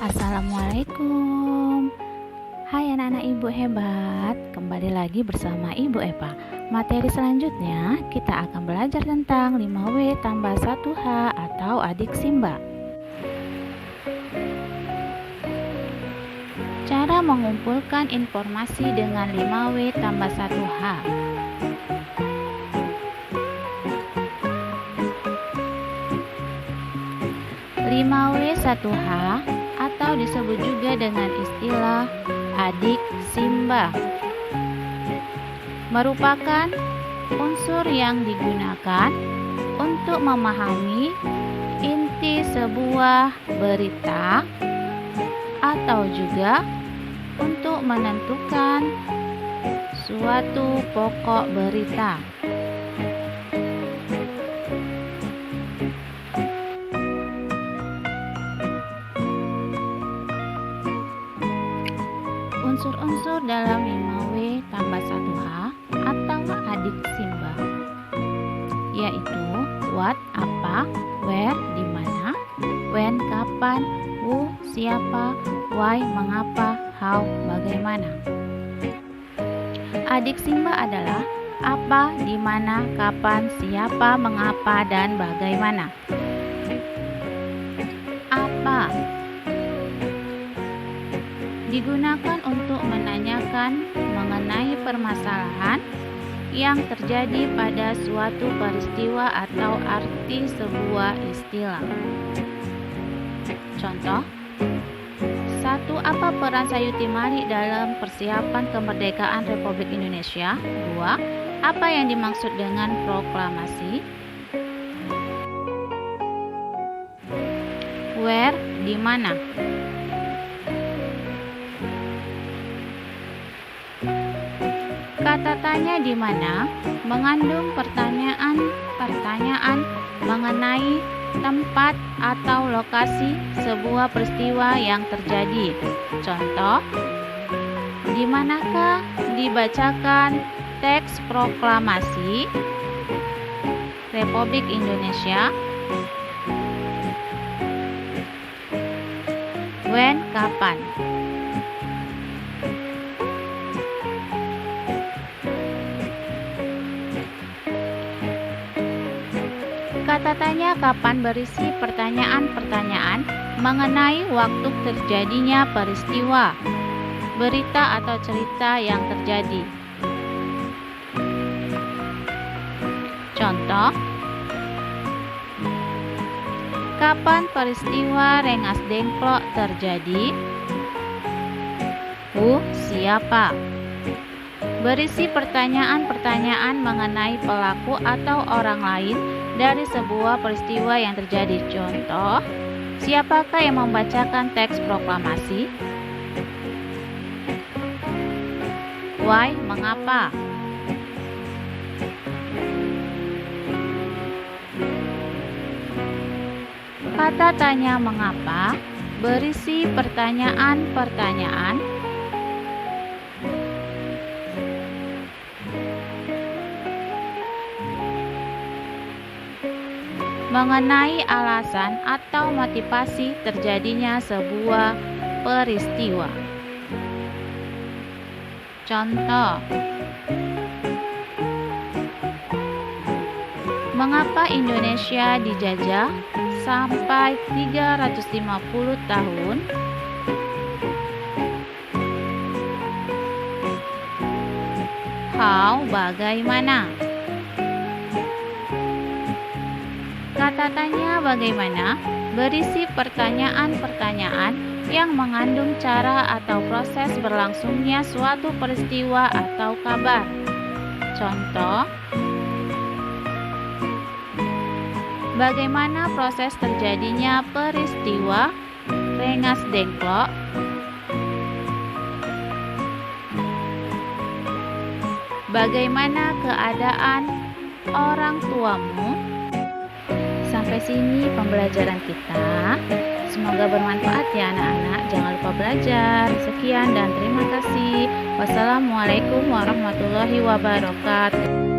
Assalamualaikum. Hai anak-anak ibu hebat, kembali lagi bersama Ibu Eva. Materi selanjutnya kita akan belajar tentang 5W tambah 1H atau adik Simba. Cara mengumpulkan informasi dengan 5W tambah 1H. Lima W 1H atau disebut juga dengan istilah adik Simba merupakan unsur yang digunakan untuk memahami inti sebuah berita atau juga untuk menentukan suatu pokok berita. Unsur-unsur dalam 5W tambah 1H atau adik Simba yaitu what, apa, where, di mana, when, kapan, who, siapa, why, mengapa, how, bagaimana. Adik Simba adalah apa, di mana, kapan, siapa, mengapa, dan bagaimana. Apa digunakan untuk menanyakan mengenai permasalahan yang terjadi pada suatu peristiwa atau arti sebuah istilah. Contoh, 1. Apa peran Sayuti Mari dalam persiapan kemerdekaan Republik Indonesia? 2. Apa yang dimaksud dengan proklamasi? Where, di mana? Kata tanya di mana mengandung pertanyaan mengenai tempat atau lokasi sebuah peristiwa yang terjadi. Contoh, di manakah dibacakan teks proklamasi Republik Indonesia? When, kapan? Kata tanya kapan berisi pertanyaan-pertanyaan mengenai waktu terjadinya peristiwa, berita atau cerita yang terjadi. Contoh, kapan peristiwa Rengas Dengklok terjadi? Who, siapa? Berisi pertanyaan-pertanyaan mengenai pelaku atau orang lain dari sebuah peristiwa yang terjadi. Contoh, siapakah yang membacakan teks proklamasi? Why, mengapa? Kata tanya mengapa berisi pertanyaan-pertanyaan mengenai alasan atau motivasi terjadinya sebuah peristiwa. Contoh, mengapa Indonesia dijajah sampai 350 tahun? How, bagaimana? Kata tanya bagaimana berisi pertanyaan-pertanyaan yang mengandung cara atau proses berlangsungnya suatu peristiwa atau kabar. Contoh, bagaimana proses terjadinya peristiwa Rengas Dengklok? Bagaimana keadaan orang tuamu? Sampai sini pembelajaran kita. Semoga bermanfaat ya anak-anak. Jangan lupa belajar. Sekian dan terima kasih. Wassalamualaikum warahmatullahi wabarakatuh.